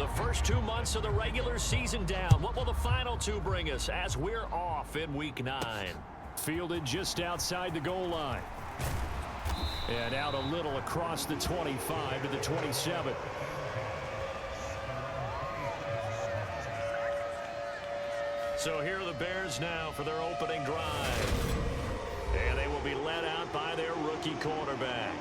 The first 2 months of the regular season down. What will the final two bring us as we're off in Week 9? Fielded just outside the goal line. And out a little across the 25 to the 27. So here are the Bears now for their opening drive. And they will be led out by their rookie quarterback.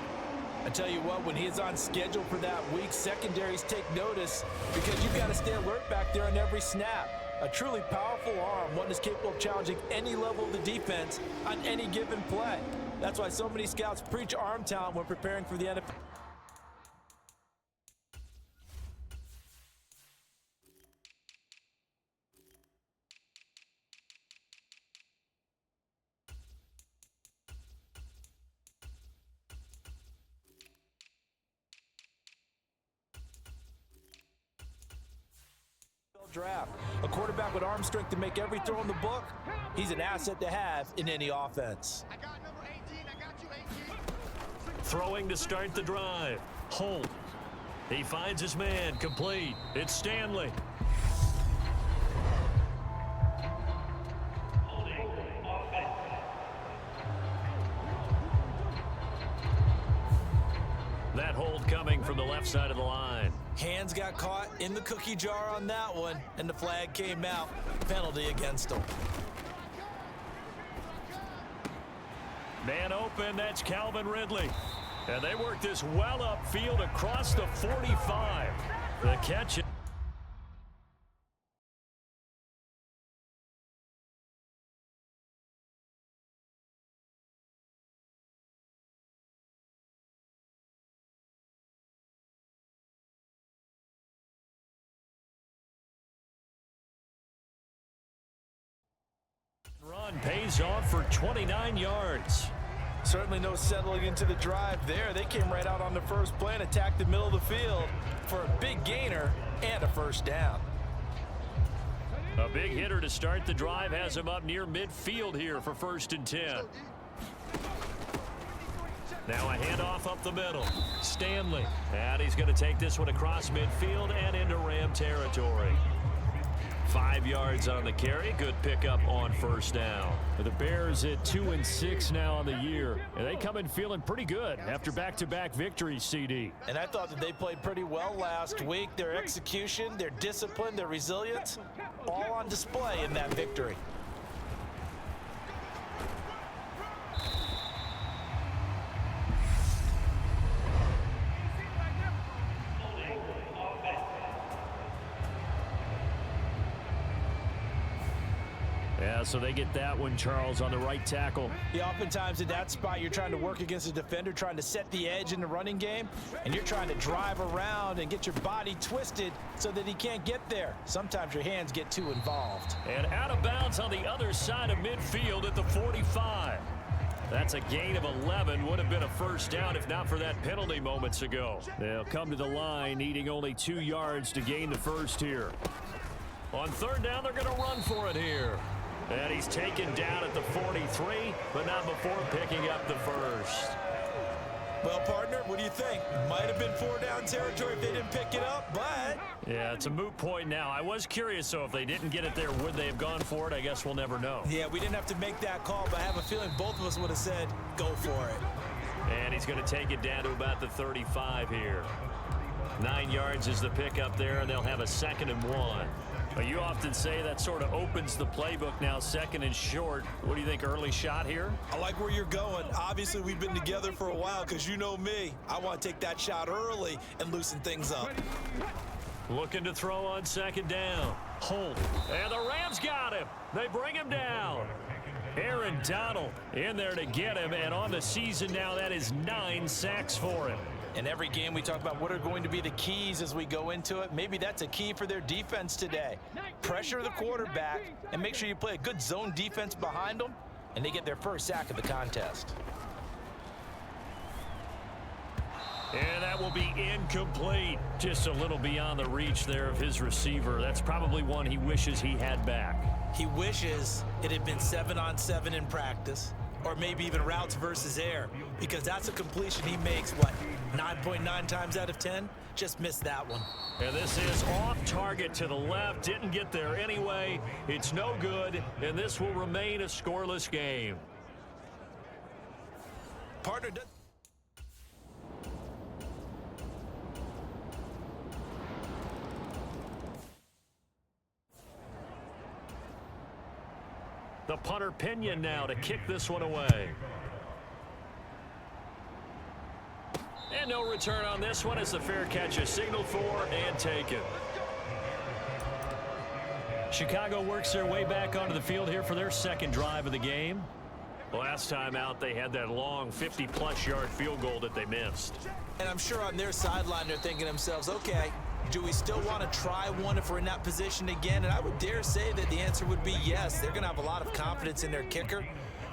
I tell you what, when he's on schedule for that week, secondaries take notice because you've got to stay alert back there on every snap. A truly powerful arm, one that's capable of challenging any level of the defense on any given play. That's why so many scouts preach arm talent when preparing for the NFL. Draft. A quarterback with arm strength to make every throw in the book, he's an asset to have in any offense. I got number 18. I got you 18. Throwing to start the drive. Holt. He finds his man. Complete. It's Stanley. That hold coming from the left side of the line. Hands got caught in the cookie jar on that one, and the flag came out. Penalty against him. Man open, that's Calvin Ridley. And they work this well upfield across the 45. The catch. Run pays off for 29 yards. Certainly no settling into the drive there. They came right out on the first play and attacked the middle of the field for a big gainer and a first down. A big hitter to start the drive has him up near midfield here for 1st and 10. Now a handoff up the middle. Stanley. And he's going to take this one across midfield and into Ram territory. 5 yards on the carry. Good pickup on first down. The Bears at 2-6 now on the year. And they come in feeling pretty good after back-to-back victories, CD. And I thought that they played pretty well last week. Their execution, their discipline, their resilience, all on display in that victory. Yeah, so they get that one, Charles, on the right tackle. Yeah, oftentimes in that spot, you're trying to work against a defender, trying to set the edge in the running game, and you're trying to drive around and get your body twisted so that he can't get there. Sometimes your hands get too involved. And out of bounds on the other side of midfield at the 45. That's a gain of 11. Would have been a first down if not for that penalty moments ago. They'll come to the line, needing only 2 yards to gain the first here. On 3rd down, they're going to run for it here. And he's taken down at the 43, but not before picking up the first. Well, partner, what do you think? Might have been 4-down territory if they didn't pick it up, but... Yeah, it's a moot point now. I was curious, so if they didn't get it there, would they have gone for it? I guess we'll never know. Yeah, we didn't have to make that call, but I have a feeling both of us would have said, go for it. And he's going to take it down to about the 35 here. 9 yards is the pickup there, and they'll have a 2nd and 1. Well, you often say that sort of opens the playbook now, 2nd and short. What do you think, early shot here? I like where you're going. Obviously, we've been together for a while because you know me. I want to take that shot early and loosen things up. Looking to throw on 2nd down. Holt. And the Rams got him. They bring him down. Aaron Donald in there to get him. And on the season now, that is 9 sacks for him. In every game, we talk about what are going to be the keys as we go into it. Maybe that's a key for their defense today. Pressure the quarterback and make sure you play a good zone defense behind them, and they get their first sack of the contest. And that will be incomplete. Just a little beyond the reach there of his receiver. That's probably one he wishes he had back. He wishes it had been 7-on-7 in practice, or maybe even routes versus air, because that's a completion he makes, what, 9.9 times out of 10? Just missed that one. And this is off target to the left. Didn't get there anyway. It's no good, and this will remain a scoreless game. Partner does. The punter Pinion now to kick this one away. And no return on this one as the fair catch is signaled for and taken. Chicago works their way back onto the field here for their second drive of the game. Last time out, they had that long 50-plus yard field goal that they missed. And I'm sure on their sideline they're thinking to themselves, okay, do we still want to try one if we're in that position again? And I would dare say that the answer would be yes. They're going to have a lot of confidence in their kicker.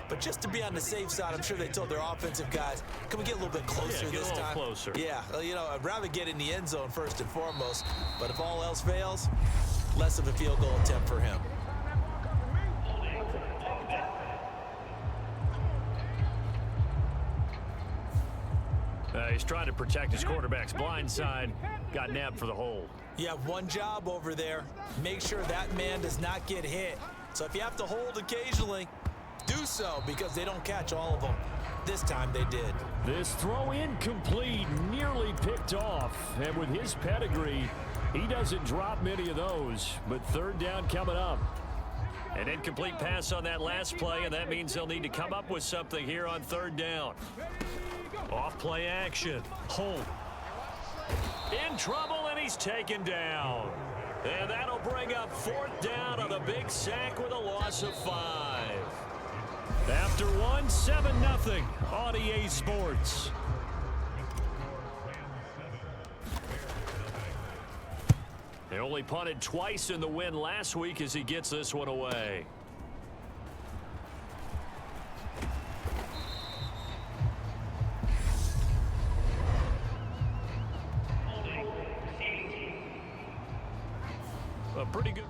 But just to be on the safe side, I'm sure they told their offensive guys, can we get a little bit closer this time? Get a little closer. Yeah, well, you know, I'd rather get in the end zone first and foremost. But if all else fails, less of a field goal attempt for him. He's trying to protect his quarterback's blind side. Got nabbed for the hold. You have one job over there. Make sure that man does not get hit. So if you have to hold occasionally, do so, because they don't catch all of them. This time they did. This throw incomplete, nearly picked off. And with his pedigree, he doesn't drop many of those. But third down coming up. An incomplete pass on that last play, and that means they'll need to come up with something here on third down. Off play action. Holt. In trouble, and he's taken down. And that'll bring up fourth down on the big sack with a loss of 5. After one, 7-0 on EA Sports. They only punted twice in the win last week as he gets this one away. Pretty good.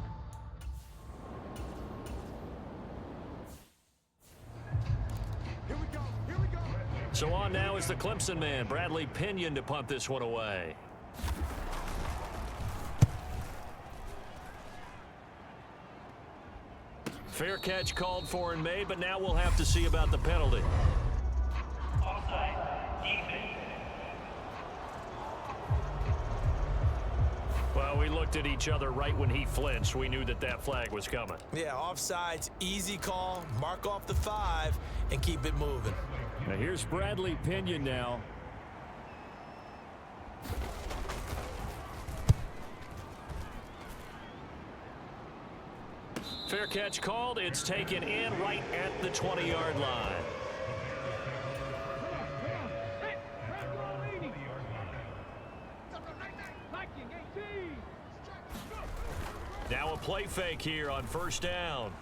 Here we go. Here we go. So on now is the Clemson man, Bradley Pinion, to punt this one away. Fair catch called for and made, but now we'll have to see about the penalty. Well, we looked at each other right when he flinched. We knew that that flag was coming. Yeah, offsides, easy call, mark off the 5, and keep it moving. Now here's Bradley Pinion now. Fair catch called. It's taken in right at the 20-yard line. Now a play fake here on first down.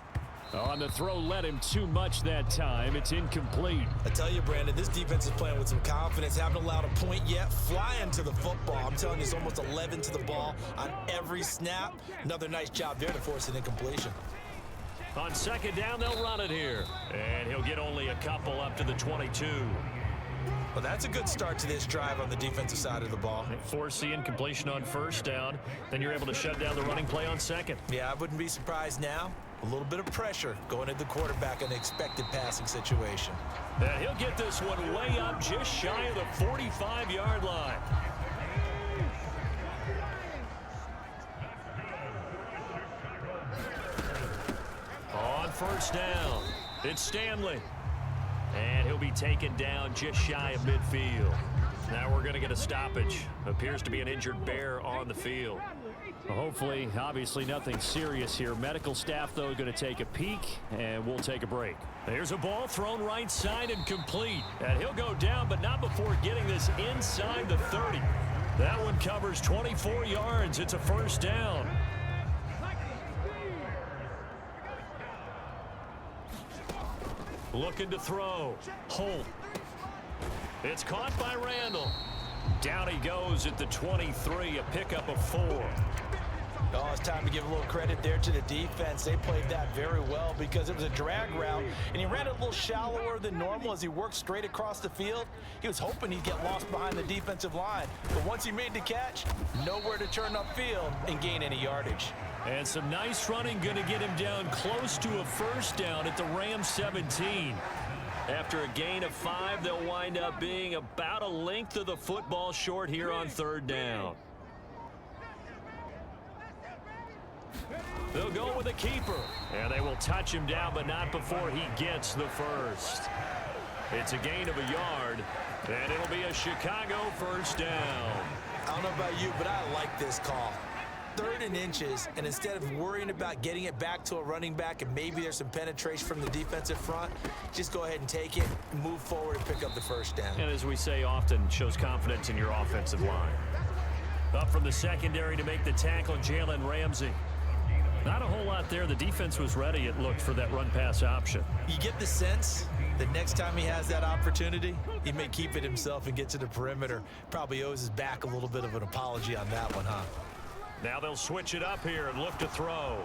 On the throw, led him too much that time. It's incomplete. I tell you, Brandon, this defense is playing with some confidence. Haven't allowed a point yet. Flying to the football. I'm telling you, it's almost 11 to the ball on every snap. Another nice job there to force an incompletion. On second down, they'll run it here. And he'll get only a couple up to the 22. Well, that's a good start to this drive on the defensive side of the ball. Force the incompletion on first down. Then you're able to shut down the running play on second. Yeah, I wouldn't be surprised now. A little bit of pressure going at the quarterback in an expected passing situation. Yeah, he'll get this one way up just shy of the 45-yard line. On first down, it's Stanley. And he'll be taken down just shy of midfield. Now we're going to get a stoppage. Appears to be an injured Bear on the field. Well, hopefully, obviously nothing serious here. Medical staff, though, going to take a peek, and we'll take a break. There's a ball thrown right side and complete. And he'll go down, but not before getting this inside the 30. That one covers 24 yards. It's a first down. Looking to throw. Holt. It's caught by Randall. Down he goes at the 23, a pickup of 4. Oh, it's time to give a little credit there to the defense. They played that very well because it was a drag route, and he ran it a little shallower than normal as he worked straight across the field. He was hoping he'd get lost behind the defensive line, but once he made the catch, nowhere to turn upfield and gain any yardage. And some nice running, going to get him down close to a first down at the Rams 17. After a gain of 5, they'll wind up being about a length of the football short here on third down. They'll go with a keeper, and they will touch him down, but not before he gets the first. It's a gain of a yard, and it'll be a Chicago first down. I don't know about you, but I like this call. 3rd and inches, and instead of worrying about getting it back to a running back and maybe there's some penetration from the defensive front, just go ahead and take it, move forward, and pick up the first down. And as we say often, shows confidence in your offensive line. Up from the secondary to make the tackle, Jalen Ramsey. Not a whole lot there. The defense was ready, it looked, for that run-pass option. You get the sense that next time he has that opportunity, he may keep it himself and get to the perimeter. Probably owes his back a little bit of an apology on that one, huh? Now they'll switch it up here and look to throw.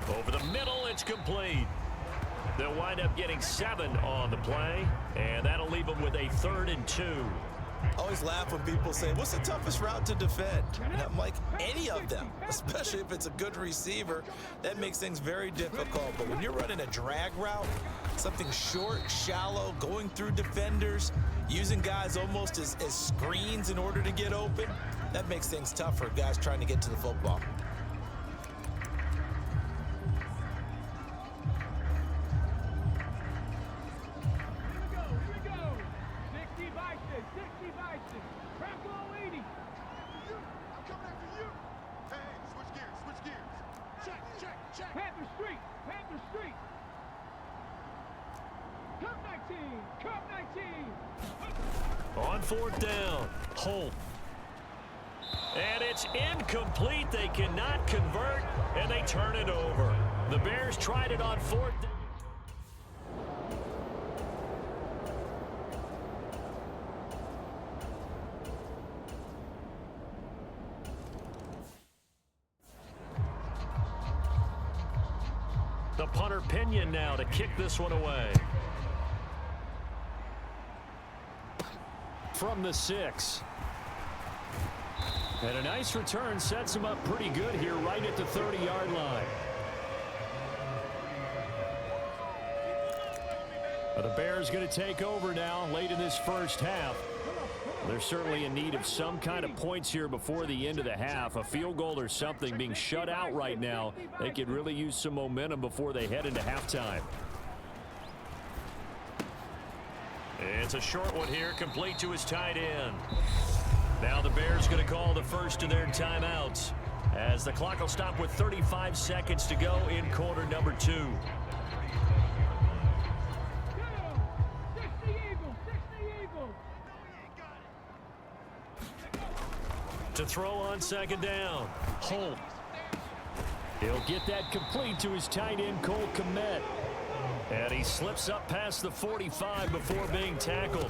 Over the middle, it's complete. They'll wind up getting 7 on the play, and that'll leave them with a 3rd and 2. I always laugh when people say, what's the toughest route to defend? And I'm like, any of them, especially if it's a good receiver. That makes things very difficult. But when you're running a drag route, something short, shallow, going through defenders, using guys almost as screens in order to get open, that makes things tough for guys trying to get to the football. On 4th down, Holt. And it's incomplete. They cannot convert, and they turn it over. The Bears tried it on 4th down. The punter Pinion now to kick this one away. From the 6. And a nice return sets him up pretty good here right at the 30-yard line. The Bears going to take over now late in this first half. They're certainly in need of some kind of points here before the end of the half. A field goal or something, being shut out right now. They could really use some momentum before they head into halftime. It's a short one here, complete to his tight end. Now the Bears going to call the first of their timeouts as the clock will stop with 35 seconds to go in quarter number 2. To throw on 2nd down, Holt. He'll get that complete to his tight end, Cole Kmet. And he slips up past the 45 before being tackled.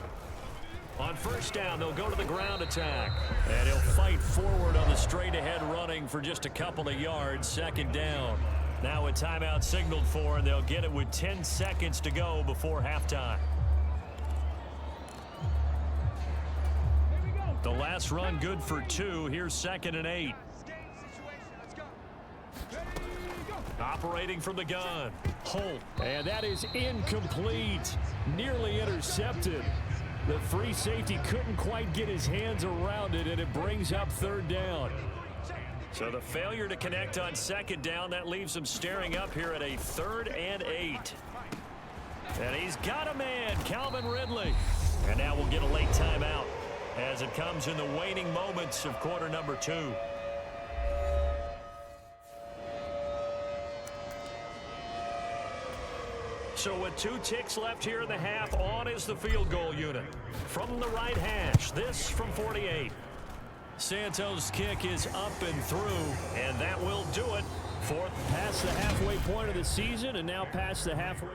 On 1st down, they'll go to the ground attack. And he'll fight forward on the straight-ahead running for just a couple of yards. 2nd down. Now a timeout signaled for, and they'll get it with 10 seconds to go before halftime. The last run good for 2. Here's 2nd and 8. Operating from the gun, Holt. And that is incomplete. Nearly intercepted. The free safety couldn't quite get his hands around it, and it brings up 3rd down. So the failure to connect on 2nd down, that leaves him staring up here at a 3rd and 8. And he's got a man, Calvin Ridley. And now we'll get a late timeout as it comes in the waning moments of quarter number 2. So with 2 ticks left here in the half, on is the field goal unit. From the right hash, this from 48. Santos' kick is up and through, and that will do it. 4th past the halfway point of the season, and now past the halfway.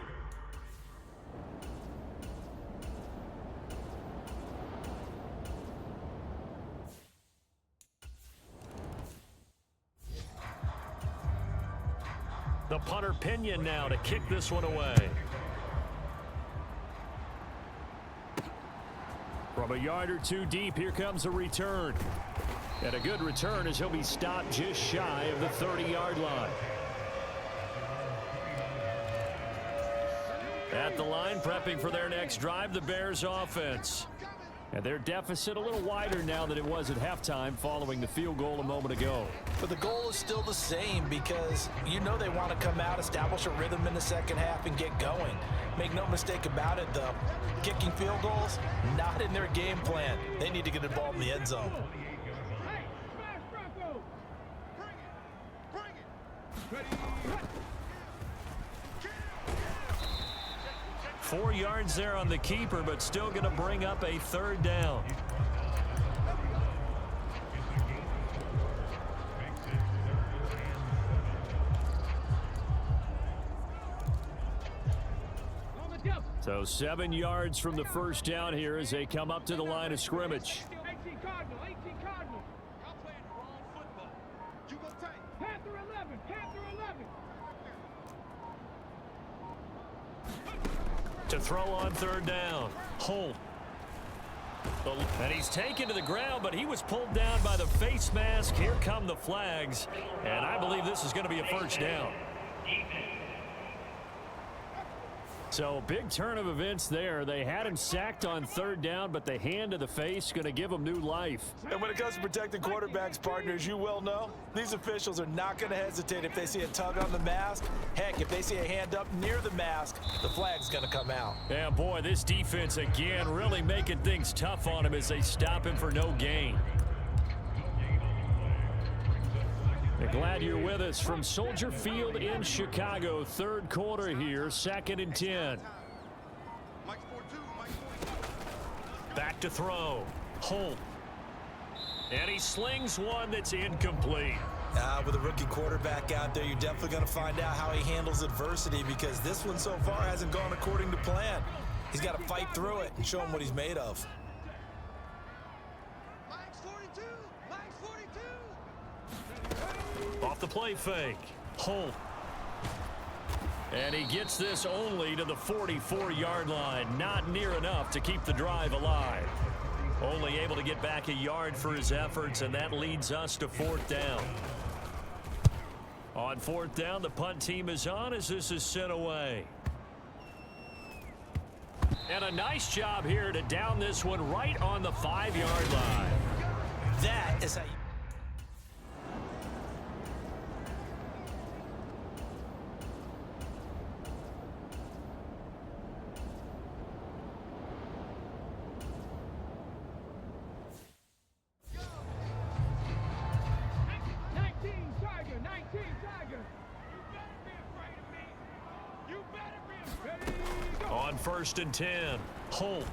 The punter Pinion now to kick this one away. From a yard or two deep, here comes a return. And a good return as he'll be stopped just shy of the 30-yard line. At the line, prepping for their next drive, the Bears offense. And their deficit a little wider now than it was at halftime following the field goal a moment ago. But the goal is still the same because you know they want to come out, establish a rhythm in the second half, and get going. Make no mistake about it, though. Kicking field goals, not in their game plan. They need to get the ball in the end zone. Bring it. 4 yards there on the keeper, but still going to bring up a third down. So 7 yards from the first down here as they come up to the line of scrimmage. 18 Cardinal. Y'all playing the wrong football. You go take. Panther 11. To throw on third down. Holt. And he's taken to the ground, but he was pulled down by the face mask. Here come the flags. And I believe this is going to be a first down. So big turn of events there. They had him sacked on third down, but the hand to the face going to give him new life. And when it comes to protecting quarterbacks, partners, you well know, these officials are not going to hesitate if they see a tug on the mask. Heck, if they see a hand up near the mask, the flag's going to come out. Yeah, boy, this defense again really making things tough on him as they stop him for no gain. Glad you're with us from Soldier Field in Chicago. Third quarter here, 2nd and 10. Back to throw. Holt. And he slings one that's incomplete. With a rookie quarterback out there, you're definitely going to find out how he handles adversity because this one so far hasn't gone according to plan. He's got to fight through it and show him what he's made of. Off the play fake. Holt. And he gets this only to the 44-yard line. Not near enough to keep the drive alive. Only able to get back a yard for his efforts, and that leads us to 4th down. On 4th down, the punt team is on as this is sent away. And a nice job here to down this one right on the 5-yard line. That is how you... On 1st and 10, Holt.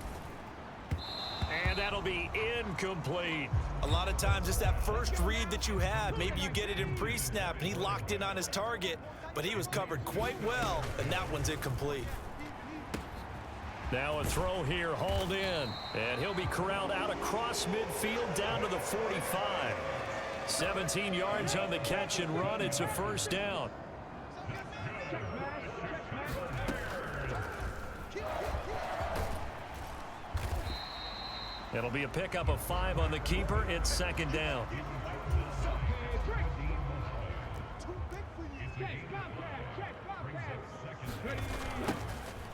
And that'll be incomplete. A lot of times it's that first read that you have. Maybe you get it in pre-snap and he locked in on his target, but he was covered quite well, and that one's incomplete. Now a throw here, hauled in, and he'll be corralled out across midfield down to the 45. 17 yards on the catch and run. It's a first down. It'll be a pickup of 5 on the keeper. It's 2nd down.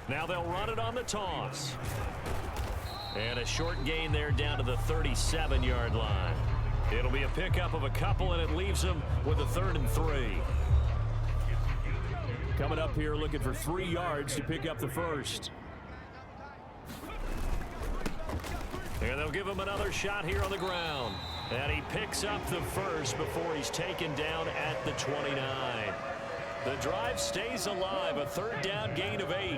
Now they'll run it on the toss. And a short gain there down to the 37-yard line. It'll be a pickup of a couple, and it leaves them with a 3rd and 3. Coming up here looking for 3 yards to pick up the first. And they'll give him another shot here on the ground. And he picks up the first before he's taken down at the 29. The drive stays alive. A 3rd down gain of 8.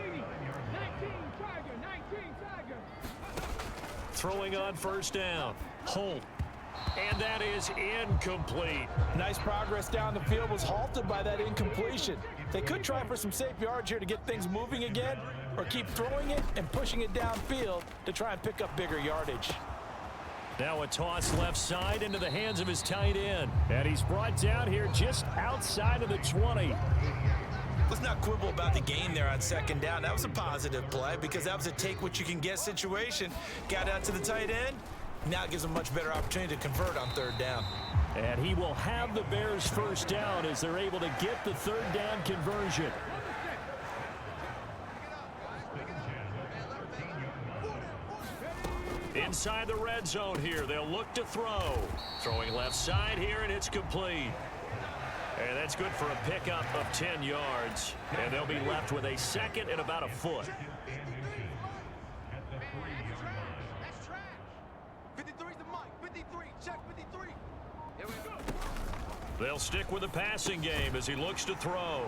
Throwing on 1st down. Holt. And that is incomplete. Nice progress down the field was halted by that incompletion. They could try for some safe yards here to get things moving again, or keep throwing it and pushing it downfield to try and pick up bigger yardage. Now a toss left side into the hands of his tight end. And he's brought down here just outside of the 20. Let's not quibble about the gain there on second down. That was a positive play because that was a take-what-you-can-get situation. Got out to the tight end. Now it gives them a much better opportunity to convert on third down. And he will have the Bears first down as they're able to get the third down conversion. Inside the red zone here, they'll look to throw. Throwing left side here, and it's complete. And that's good for a pickup of 10 yards. And they'll be left with a second and about a foot. That's trash. 53's the mic. 53. Check 53. Here we go. They'll stick with the passing game as he looks to throw.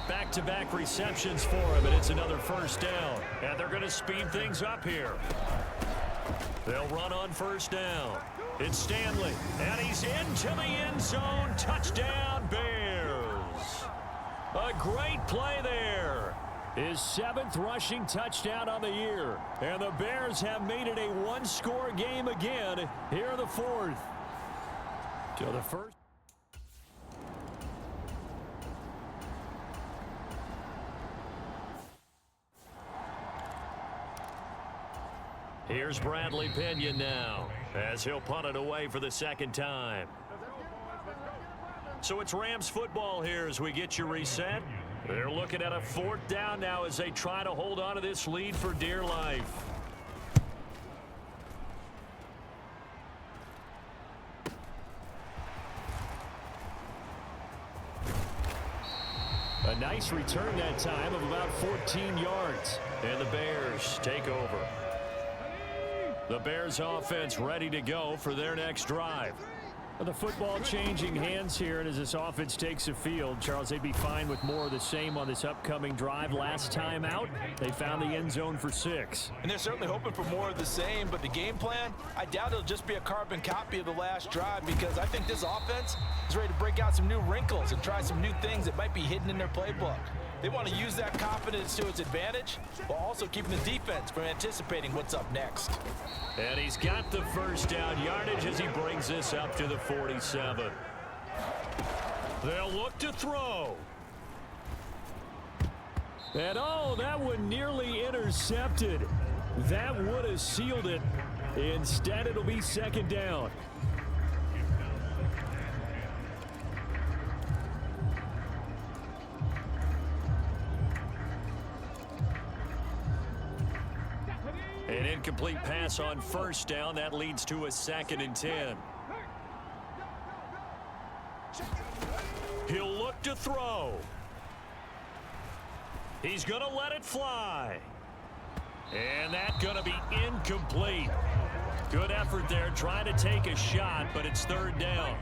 Back-to-back receptions for him, and it's another first down. And they're going to speed things up here. They'll run on first down. It's Stanley, and he's into the end zone. Touchdown, Bears. A great play there. His 7th rushing touchdown on the year. And the Bears have made it a one-score game again here in the 4th. To the first. Here's Bradley Pinion now as he'll punt it away for the second time. So it's Rams football here as we get you reset. They're looking at a 4th down now as they try to hold on to this lead for dear life. A nice return that time of about 14 yards. And the Bears take over. The Bears offense ready to go for their next drive. The football changing hands here, and as this offense takes the field, Charles, they'd be fine with more of the same on this upcoming drive. Last time out, they found the end zone for 6. And they're certainly hoping for more of the same, but the game plan, I doubt it'll just be a carbon copy of the last drive because I think this offense is ready to break out some new wrinkles and try some new things that might be hidden in their playbook. They want to use that confidence to its advantage while also keeping the defense from anticipating what's up next. And he's got the first down yardage as he brings this up to the 47. They'll look to throw. And oh, that one nearly intercepted. That would have sealed it. Instead, it'll be second down. An incomplete pass on first down. That leads to a 2nd and 10. He'll look to throw. He's going to let it fly. And that's going to be incomplete. Good effort there trying to take a shot, but it's 3rd down.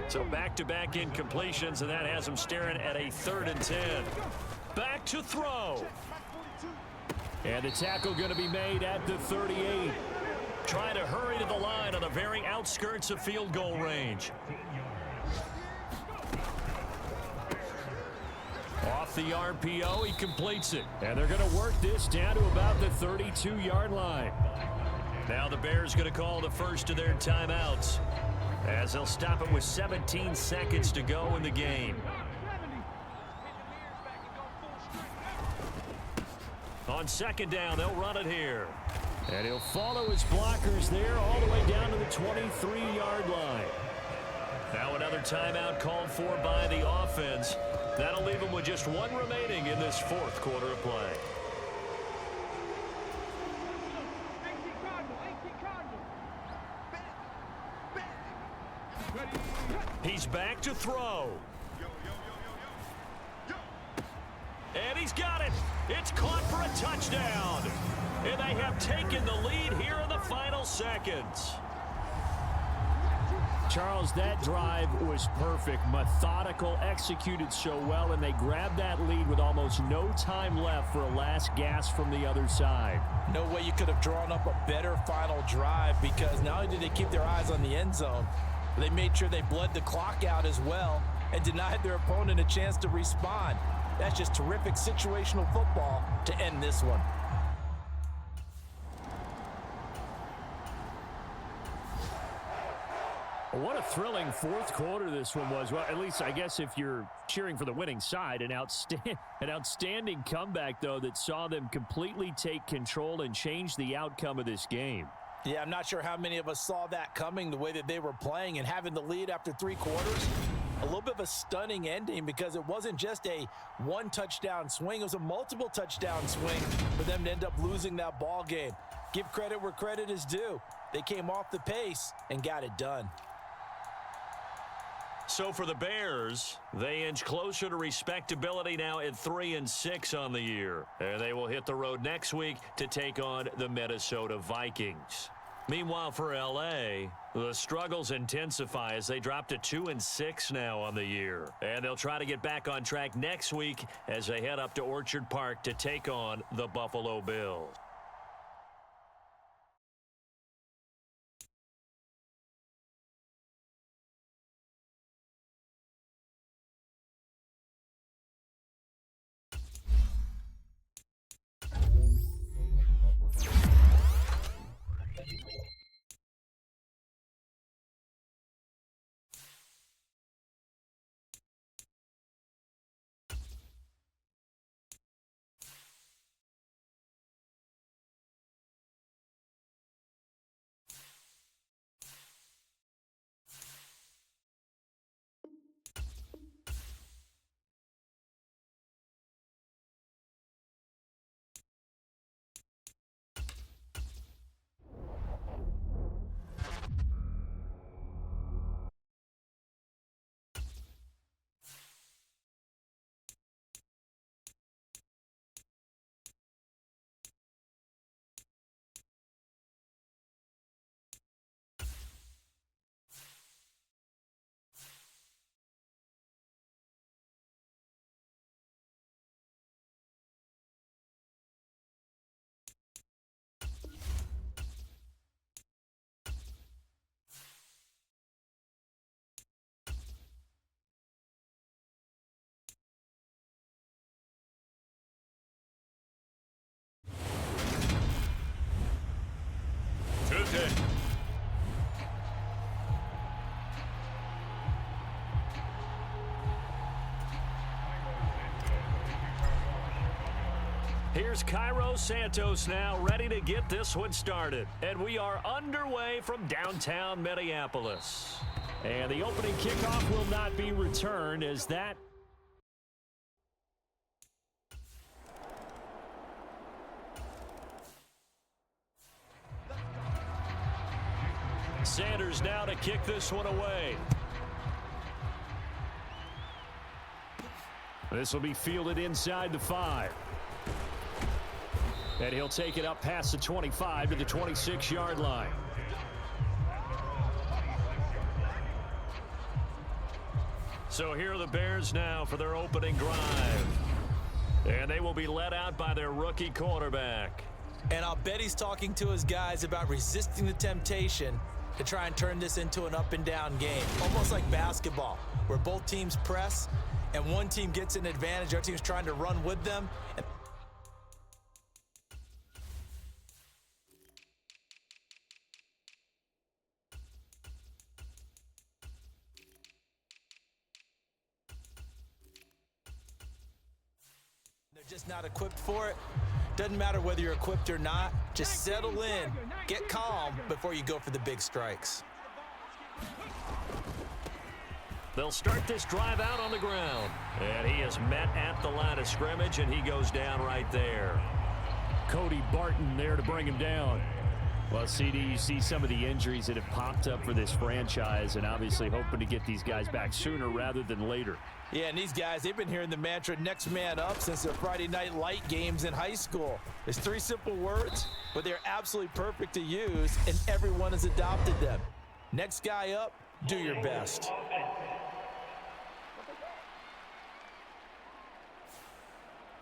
So back-to-back incompletions, and that has him staring at a 3rd and 10. Back to throw. And the tackle going to be made at the 38. Trying to hurry to the line on the very outskirts of field goal range. Off the RPO, he completes it. And they're going to work this down to about the 32-yard line. Now the Bears going to call the first of their timeouts as they'll stop it with 17 seconds to go in the game. On 2nd down, they'll run it here. And he'll follow his blockers there all the way down to the 23-yard line. Now another timeout called for by the offense. That'll leave them with just one remaining in this 4th quarter of play. 18 Cardinal. 18 Cardinal. He's back to throw. And he's got it. It's caught for a touchdown. And they have taken the lead here in the final seconds. Charles, that drive was perfect, methodical, executed so well, and they grabbed that lead with almost no time left for a last gasp from the other side. No way you could have drawn up a better final drive because not only did they keep their eyes on the end zone, they made sure they bled the clock out as well and denied their opponent a chance to respond. That's just terrific situational football to end this one. What a thrilling fourth quarter this one was. Well, at least I guess if you're cheering for the winning side, an outstanding comeback, though, that saw them completely take control and change the outcome of this game. Yeah, I'm not sure how many of us saw that coming, the way that they were playing and having the lead after 3 quarters. A little bit of a stunning ending because it wasn't just a one-touchdown swing. It was a multiple touchdown swing for them to end up losing that ball game. Give credit where credit is due. They came off the pace and got it done. So for the Bears, they inch closer to respectability now at 3-6 on the year. And they will hit the road next week to take on the Minnesota Vikings. Meanwhile, for L.A., the struggles intensify as they drop to 2-6 now on the year. And they'll try to get back on track next week as they head up to Orchard Park to take on the Buffalo Bills. Here's Cairo Santos now ready to get this one started. And we are underway from downtown Minneapolis. And the opening kickoff will not be returned as that Sanders now to kick this one away. This will be fielded inside the 5. And he'll take it up past the 25 to the 26-yard line. So here are the Bears now for their opening drive. And they will be led out by their rookie quarterback. And I'll bet he's talking to his guys about resisting the temptation to try and turn this into an up-and-down game. Almost like basketball, where both teams press, and one team gets an advantage. Our team's trying to run with them. Just not equipped for it. Doesn't matter whether you're equipped or not. Just settle in, get calm before you go for the big strikes. They'll start this drive out on the ground. And he is met at the line of scrimmage, and he goes down right there. Cody Barton there to bring him down. Well, CD, you see some of the injuries that have popped up for this franchise, and obviously hoping to get these guys back sooner rather than later. Yeah, and these guys, they've been hearing the mantra next man up since their Friday night light games in high school. It's 3 simple words, but they're absolutely perfect to use, and everyone has adopted them. Next guy up, do your best.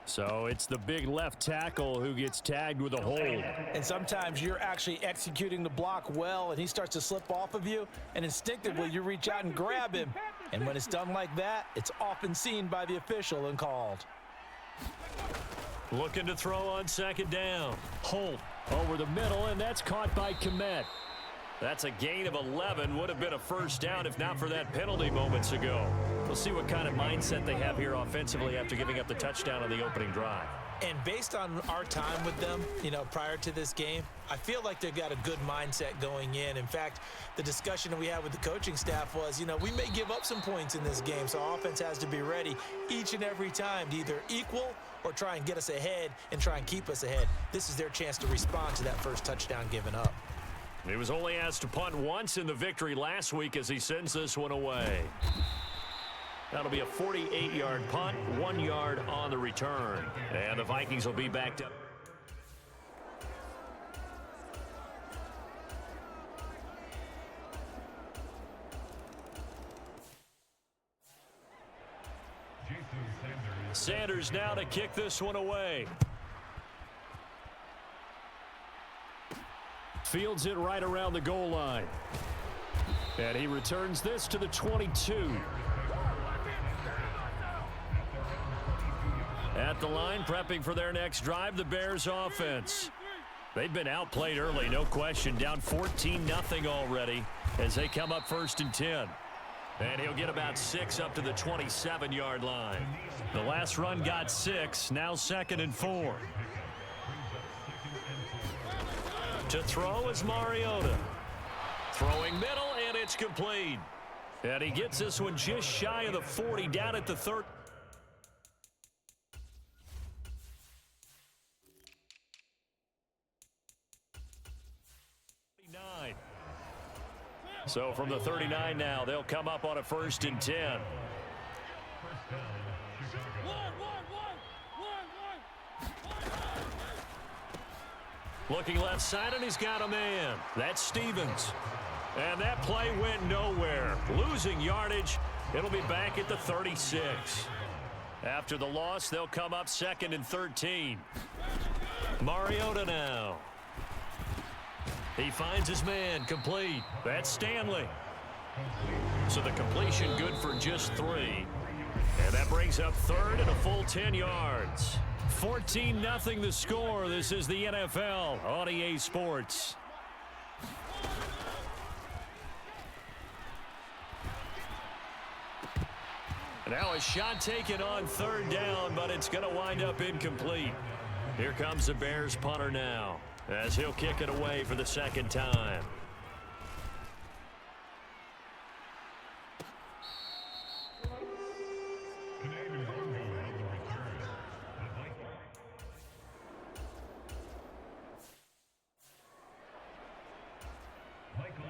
So it's the big left tackle who gets tagged with a hold. And sometimes you're actually executing the block well, and he starts to slip off of you, and instinctively you reach out and grab him. And when it's done like that, it's often seen by the official and called. Looking to throw on second down. Holt over the middle, and that's caught by Kmet. That's a gain of 11. Would have been a first down if not for that penalty moments ago. We'll see what kind of mindset they have here offensively after giving up the touchdown on the opening drive. And based on our time with them, prior to this game, I feel like they've got a good mindset going in. In fact, the discussion that we had with the coaching staff was, we may give up some points in this game, so our offense has to be ready each and every time to either equal or try and get us ahead and try and keep us ahead. This is their chance to respond to that first touchdown given up. He was only asked to punt once in the victory last week as he sends this one away. That'll be a 48-yard punt, 1 yard on the return. And the Vikings will be backed up. Sanders now to kick this one away. Fields it right around the goal line. And he returns this to the 22. At the line, prepping for their next drive, the Bears offense. They've been outplayed early, no question. Down 14-0 already as they come up 1st and 10. And he'll get about 6 up to the 27-yard line. The last run got 6, now 2nd and 4. To throw is Mariota. Throwing middle, and it's complete. And he gets this one just shy of the 40, down at the 30. So from the 39 now, they'll come up on a 1st and 10. Looking left side, and he's got a man. That's Stevens. And that play went nowhere. Losing yardage. It'll be back at the 36. After the loss, they'll come up 2nd and 13. Mariota now. He finds his man, complete. That's Stanley. So the completion good for just 3. And that brings up 3rd and a full 10 yards. 14-0 the score. This is the NFL on EA Sports. Now a shot taken on 3rd down, but it's going to wind up incomplete. Here comes the Bears punter now, as he'll kick it away for the 2nd time.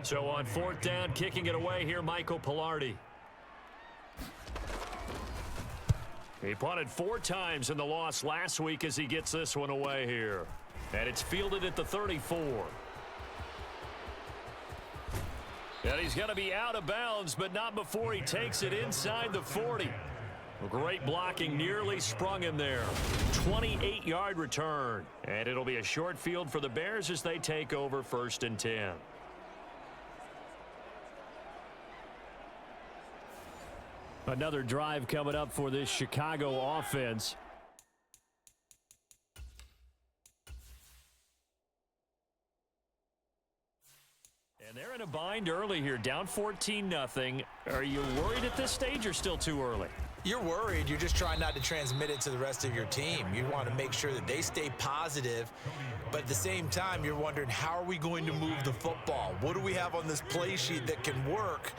So on 4th down, kicking it away here, Michael Pilardi. He punted 4 times in the loss last week as he gets this one away here. And it's fielded at the 34. And he's going to be out of bounds, but not before he takes it inside the 40. Great blocking, nearly sprung him there. 28-yard return. And it'll be a short field for the Bears as they take over 1st and 10. Another drive coming up for this Chicago offense. And they're in a bind early here, down 14-0. Are you worried at this stage or still too early? You're worried. You're just trying not to transmit it to the rest of your team. You want to make sure that they stay positive, but at the same time, you're wondering, how are we going to move the football? What do we have on this play sheet that can work?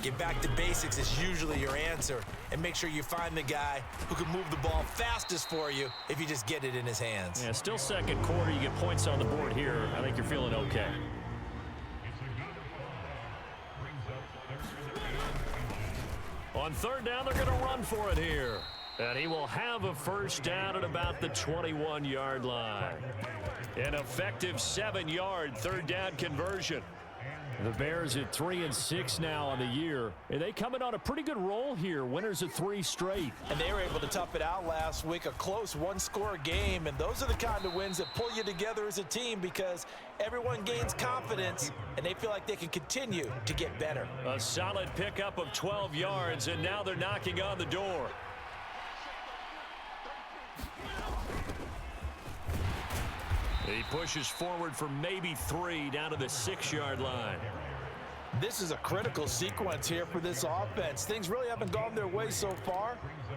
Get back to basics is usually your answer, and make sure you find the guy who can move the ball fastest for you if you just get it in his hands. Yeah, still 2nd quarter. You get points on the board here. I think you're feeling okay. On 3rd down, they're going to run for it here. And he will have a 1st down at about the 21-yard line. An effective 7-yard 3rd down conversion. The Bears at 3-6 now on the year. And they come in on a pretty good roll here. Winners of 3 straight. And they were able to tough it out last week. A close 1-score game. And those are the kind of wins that pull you together as a team, because everyone gains confidence and they feel like they can continue to get better. A solid pickup of 12 yards, and now they're knocking on the door. He pushes forward for maybe 3 down to the 6-yard line. This is a critical sequence here for this offense. Things really haven't gone their way so far.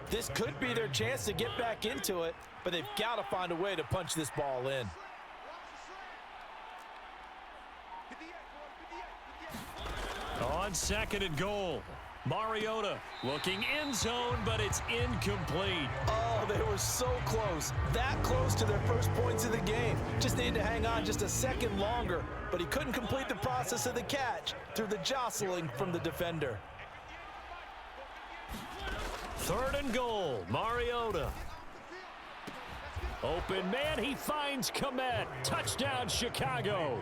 This could be their chance to get back into it, but they've got to find a way to punch this ball in. On 2nd and goal, Mariota looking end zone, but it's incomplete. Oh, they were so close. That close to their first points of the game. Just needed to hang on just a second longer, but he couldn't complete the process of the catch through the jostling from the defender. 3rd and goal, Mariota. Open man, he finds Komet. Touchdown, Chicago.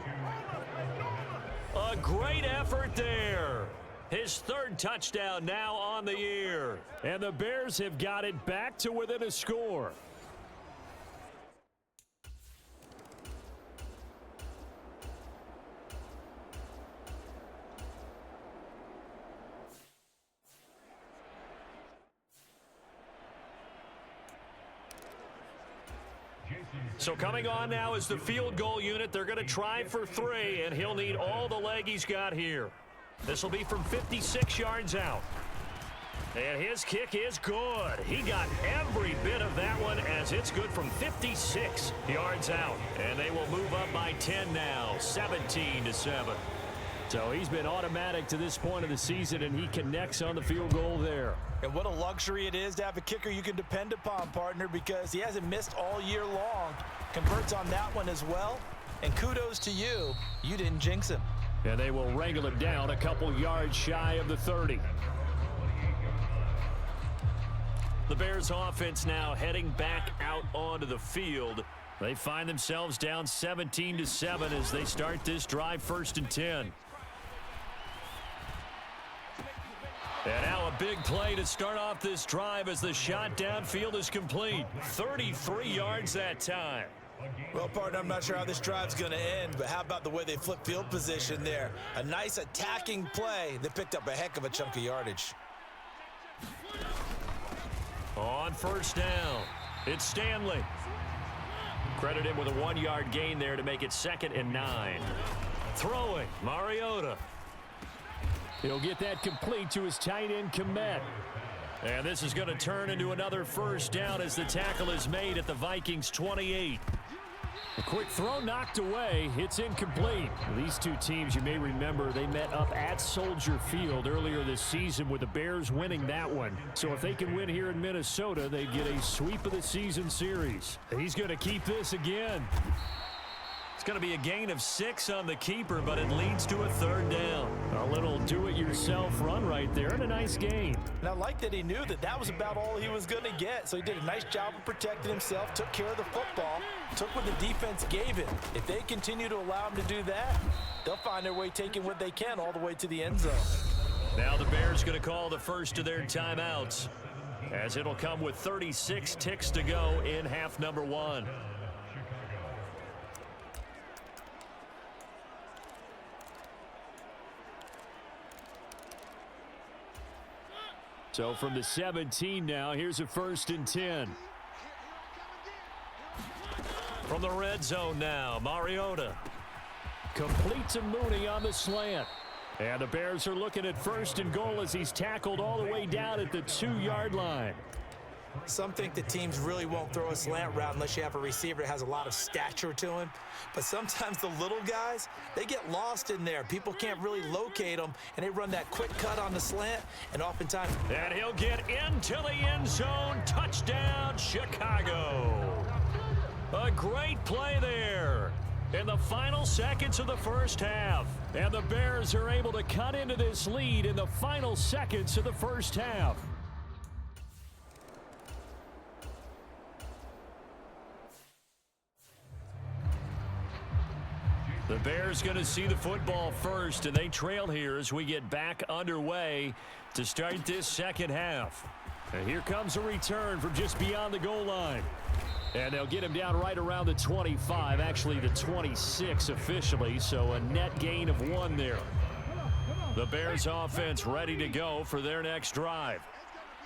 A great effort there. His 3rd touchdown now on the year. And the Bears have got it back to within a score. So coming on now is the field goal unit. They're going to try for 3, and he'll need all the leg he's got here. This will be from 56 yards out. And his kick is good. He got every bit of that one as it's good from 56 yards out. And they will move up by 10 now, 17-7. So he's been automatic to this point of the season, and he connects on the field goal there. And what a luxury it is to have a kicker you can depend upon, partner, because he hasn't missed all year long. Converts on that one as well. And kudos to you. You didn't jinx him. And they will wrangle him down a couple yards shy of the 30. The Bears offense now heading back out onto the field. They find themselves down 17-7 as they start this drive, 1st and 10. And now a big play to start off this drive as the shot downfield is complete. 33 yards that time. Well, partner, I'm not sure how this drive's going to end, but how about the way they flip field position there? A nice attacking play that picked up a heck of a chunk of yardage. On 1st down, it's Stanley. Credit him with a 1-yard gain there to make it 2nd and 9. Throwing, Mariota. He'll get that complete to his tight end, Komet. And this is going to turn into another 1st down as the tackle is made at the Vikings 28. A quick throw knocked away. It's incomplete. These two teams, you may remember, they met up at Soldier Field earlier this season with the Bears winning that one. So if they can win here in Minnesota, they get a sweep of the season series. He's going to keep this again. It's going to be a gain of 6 on the keeper, but it leads to a 3rd down. A little do-it-yourself run right there and a nice gain. And I like that he knew that that was about all he was going to get. So he did a nice job of protecting himself, took care of the football, took what the defense gave him. If they continue to allow him to do that, they'll find their way taking what they can all the way to the end zone. Now the Bears going to call the first of their timeouts, as it'll come with 36 ticks to go in half number 1. So from the 17 now, here's a 1st and 10. From the red zone now, Mariota. Complete to Mooney on the slant. And the Bears are looking at 1st and goal as he's tackled all the way down at the 2-yard line. Some think the teams really won't throw a slant route unless you have a receiver that has a lot of stature to him. But sometimes the little guys, they get lost in there. People can't really locate them, and they run that quick cut on the slant, and oftentimes... And he'll get into the end zone. Touchdown, Chicago. A great play there in the final seconds of the 1st half. And the Bears are able to cut into this lead in the final seconds of the 1st half. The Bears going to see the football first, and they trail here as we get back underway to start this 2nd half. And here comes a return from just beyond the goal line. And they'll get him down right around the 25, actually the 26 officially, so a net gain of 1 there. The Bears offense ready to go for their next drive.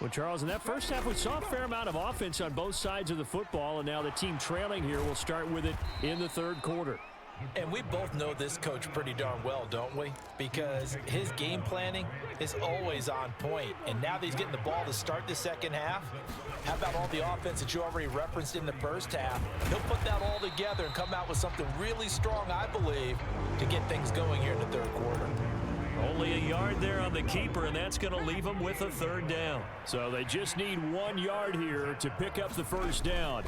Well, Charles, in that first half, we saw a fair amount of offense on both sides of the football, and now the team trailing here will start with it in the third quarter. And we both know this coach pretty darn well, don't we? Because his game planning is always on point. And now that he's getting the ball to start the second half, how about all the offense that you already referenced in the first half? He'll put that all together and come out with something really strong, I believe, to get things going here in the third quarter. Only a yard there on the keeper, and that's going to leave them with a third down. So they just need 1 yard here to pick up the first down.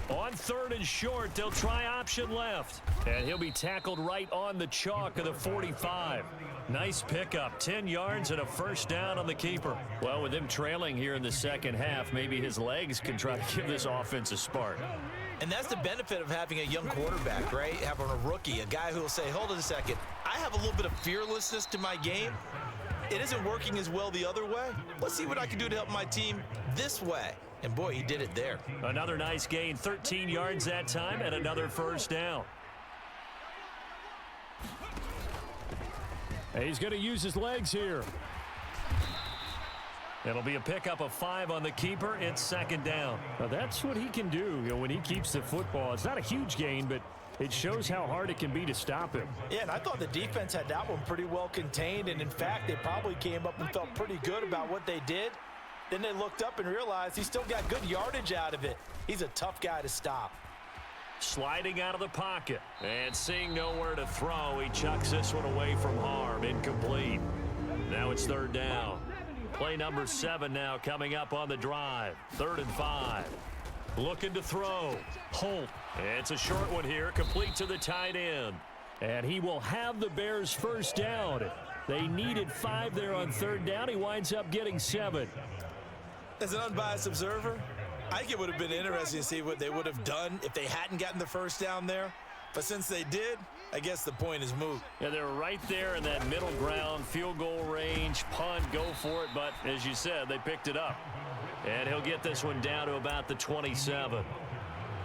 On third and short, they'll try option left. And he'll be tackled right on the chalk of the 45. Nice pickup, 10 yards and a first down on the keeper. Well, with them trailing here in the second half, maybe his legs can try to give this offense a spark. And that's the benefit of having a young quarterback, right? Having a rookie, a guy who will say, hold on a second, I have a little bit of fearlessness to my game. It isn't working as well the other way. Let's see what I can do to help my team this way. And boy, he did it there. Another nice gain, 13 yards that time, and another first down. And he's going to use his legs here. It'll be a pickup of 5 on the keeper. It's second down. Now that's what he can do, when he keeps the football. It's not a huge gain, but it shows how hard it can be to stop him. Yeah, and I thought the defense had that one pretty well contained. And in fact, they probably came up and felt pretty good about what they did. Then they looked up and realized he still got good yardage out of it. He's a tough guy to stop. Sliding out of the pocket and seeing nowhere to throw, he chucks this one away from harm. Incomplete. Now it's third down. Play number 7 now coming up on the drive. 3rd and 5. Looking to throw. Holt. It's a short one here, complete to the tight end. And he will have the Bears first down. They needed 5 there on third down. He winds up getting 7. As an unbiased observer, I think it would have been interesting to see what they would have done if they hadn't gotten the first down there. But since they did, I guess the point is moot. Yeah, they were right there in that middle ground, field goal range, punt, go for it. But as you said, they picked it up. And he'll get this one down to about the 27.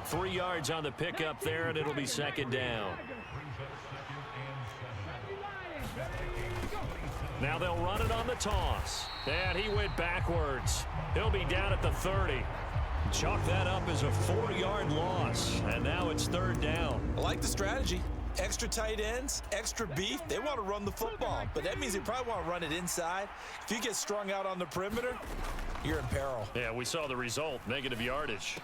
3 yards on the pickup there, and it'll be second down. Now they'll run it on the toss. And he went backwards. He'll be down at the 30. Chalk that up as a 4-yard loss. And now it's third down. I like the strategy. Extra tight ends, extra beef. They want to run the football, but that means they probably want to run it inside. If you get strung out on the perimeter, you're in peril. Yeah, we saw the result. Negative yardage.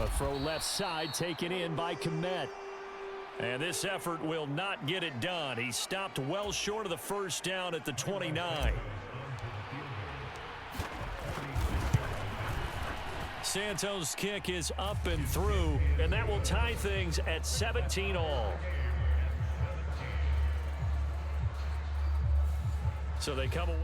A throw left side taken in by Komet. And this effort will not get it done. He stopped well short of the first down at the 29. Santos' kick is up and through, and that will tie things at 17 all. So they come away.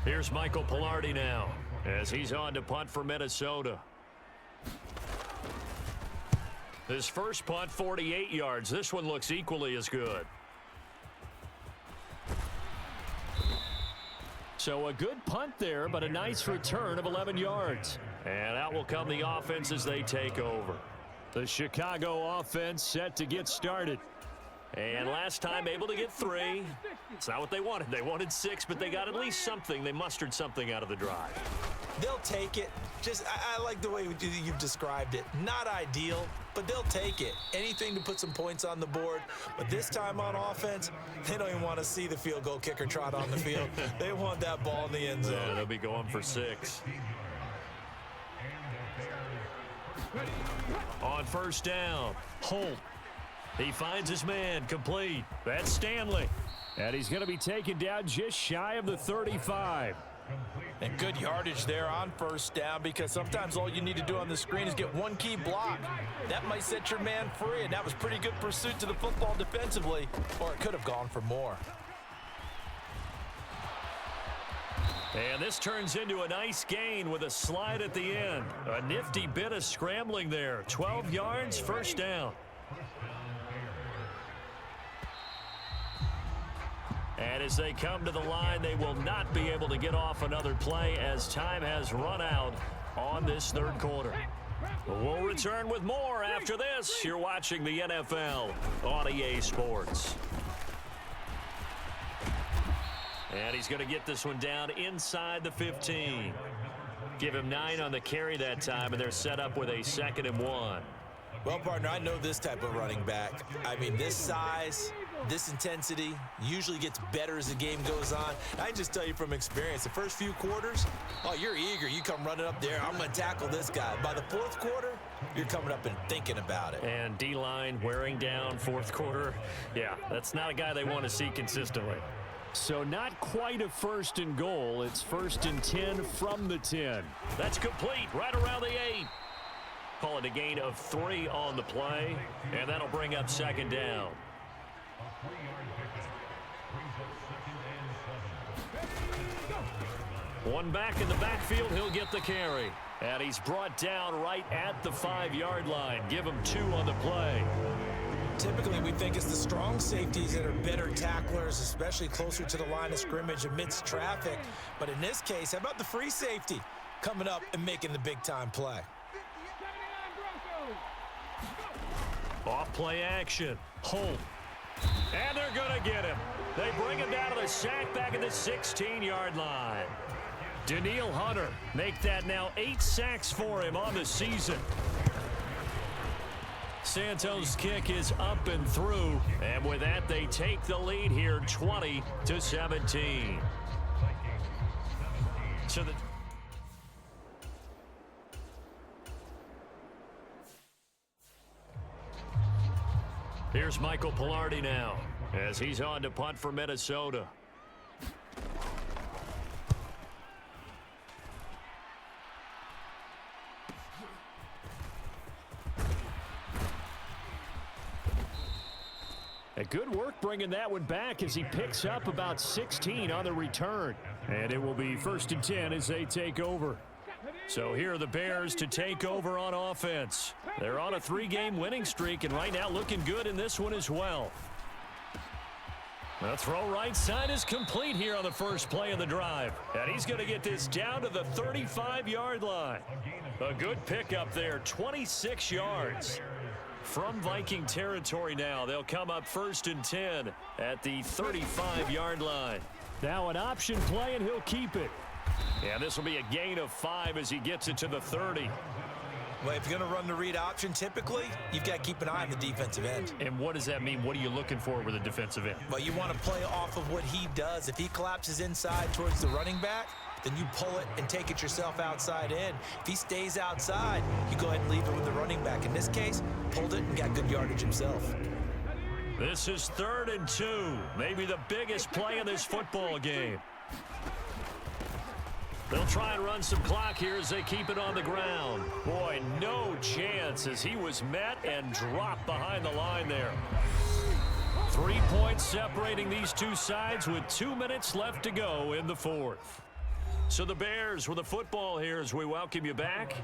Here's Michael Pilardi now as he's on to punt for Minnesota. His first punt, 48 yards. This one looks equally as good. So a good punt there, but a nice return of 11 yards. And out will come the offense as they take over. The Chicago offense set to get started. And last time able to get 3. It's not what they wanted. They wanted 6, but they got at least something. They mustered something out of the drive. They'll take it. I like the way you've described it. Not ideal, but they'll take it. Anything to put some points on the board. But this time on offense, they don't even want to see the field goal kicker trot on the field. They want that ball in the end zone. Yeah, they'll be going for 6. On first down, Holt. He finds his man, complete. That's Stanley. And he's going to be taken down just shy of the 35. And good yardage there on first down, because sometimes all you need to do on the screen is get one key block. That might set your man free, and that was pretty good pursuit to the football defensively, or it could have gone for more. And this turns into a nice gain with a slide at the end. A nifty bit of scrambling there. 12 yards, first down. And as they come to the line, they will not be able to get off another play as time has run out on this third quarter. We'll return with more after this. You're watching the NFL on EA Sports. And he's going to get this one down inside the 15. Give him 9 on the carry that time, and they're set up with a 2nd and 1. Well, partner, I know this type of running back. I mean, this size, this intensity usually gets better as the game goes on. I can just tell you from experience, the first few quarters, oh, you're eager. You come running up there, I'm going to tackle this guy. By the 4th quarter, you're coming up and thinking about it. And D-line wearing down 4th quarter. Yeah, that's not a guy they want to see consistently. So not quite a 1st and goal. It's 1st and 10 from the 10. That's complete right around the 8. Call it a gain of 3 on the play, and that'll bring up 2nd down. One back in the backfield, he'll get the carry. And he's brought down right at the 5-yard line. Give him 2 on the play. Typically, we think it's the strong safeties that are better tacklers, especially closer to the line of scrimmage amidst traffic. But in this case, how about the free safety coming up and making the big-time play? Off play action. Holt. And they're going to get him. They bring him down to the sack back at the 16-yard line. Danielle Hunter make that now 8 sacks for him on the season. Santos' kick is up and through, and with that, they take the lead here 20-17. So the here's Michael Pilardi now as he's on to punt for Minnesota. A good work bringing that one back as he picks up about 16 on the return. And it will be 1st and 10 as they take over. So here are the Bears to take over on offense. They're on a 3-game winning streak, and right now looking good in this one as well. The throw right side is complete here on the first play of the drive. And he's going to get this down to the 35-yard line. A good pickup there, 26 yards. From Viking territory now, they'll come up 1st and 10 at the 35-yard line. Now an option play, and he'll keep it. And this will be a gain of 5 as he gets it to the 30. Well, if you're going to run the read option, typically, you've got to keep an eye on the defensive end. And what does that mean? What are you looking for with a defensive end? Well, you want to play off of what he does. If he collapses inside towards the running back, then you pull it and take it yourself outside in. If he stays outside, you go ahead and leave it with the running back. In this case, pulled it and got good yardage himself. This is 3rd and 2, maybe the biggest play in this football game. They'll try and run some clock here as they keep it on the ground. Boy, no chance as he was met and dropped behind the line there. 3 points separating these two sides with 2 minutes left to go in the 4th. So the Bears with the football here as we welcome you back.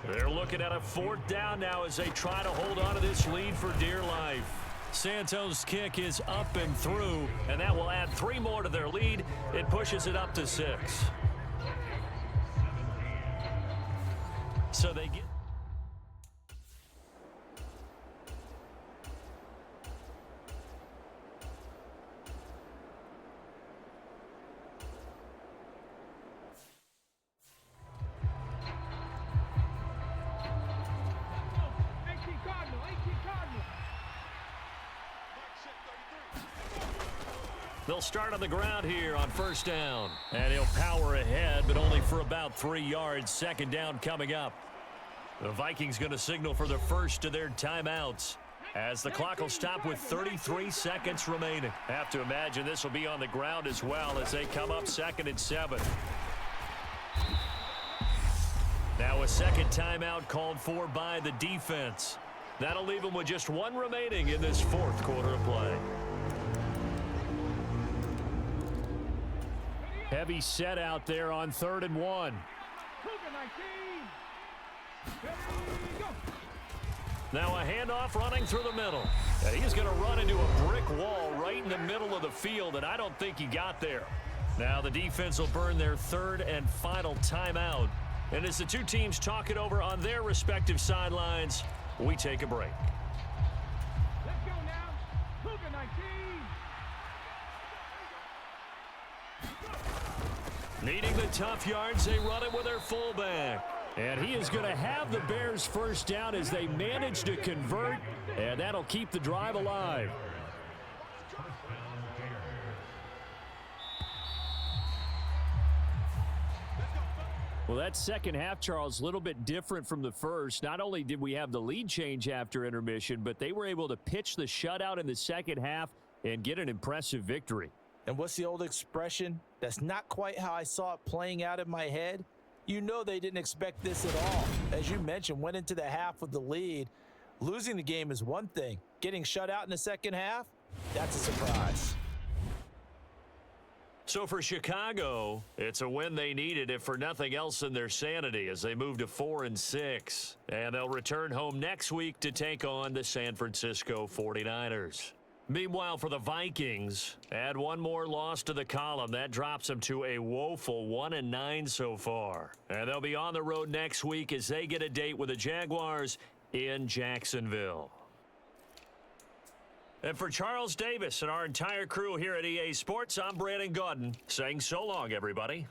They're looking at a 4th down now as they try to hold on to this lead for dear life. Santos' kick is up and through, and that will add 3 more to their lead. It pushes it up to 6. So they get... They'll start on the ground here on 1st down. And he'll power ahead, but only for about 3 yards. 2nd down coming up. The Vikings going to signal for the first of their timeouts as the clock will stop with 33 seconds remaining. Have to imagine this will be on the ground as well as they come up 2nd and 7. Now a 2nd timeout called for by the defense. That'll leave them with just 1 remaining in this 4th quarter of play. Heavy set out there on 3rd and 1. Now a handoff running through the middle. And he's going to run into a brick wall right in the middle of the field, and I don't think he got there. Now the defense will burn their 3rd and final timeout And as the two teams talk it over on their respective sidelines, we take a break. Let's go now. Luka 19. Needing the tough yards, they run it with their fullback. And he is going to have the Bears first down as they manage to convert, and that'll keep the drive alive. Well, that second half, Charles, a little bit different from the first. Not only did we have the lead change after intermission, but they were able to pitch the shutout in the second half and get an impressive victory. And what's the old expression? That's not quite how I saw it playing out in my head. You know they didn't expect this at all. As you mentioned, went into the half with the lead. Losing the game is one thing. Getting shut out in the second half, that's a surprise. So for Chicago, it's a win they needed, if for nothing else than their sanity, as they move to 4-6. And they'll return home next week to take on the San Francisco 49ers. Meanwhile, for the Vikings, add one more loss to the column. That drops them to a woeful 1-9 so far. And they'll be on the road next week as they get a date with the Jaguars in Jacksonville. And for Charles Davis and our entire crew here at EA Sports, I'm Brandon Gaudin saying so long, everybody.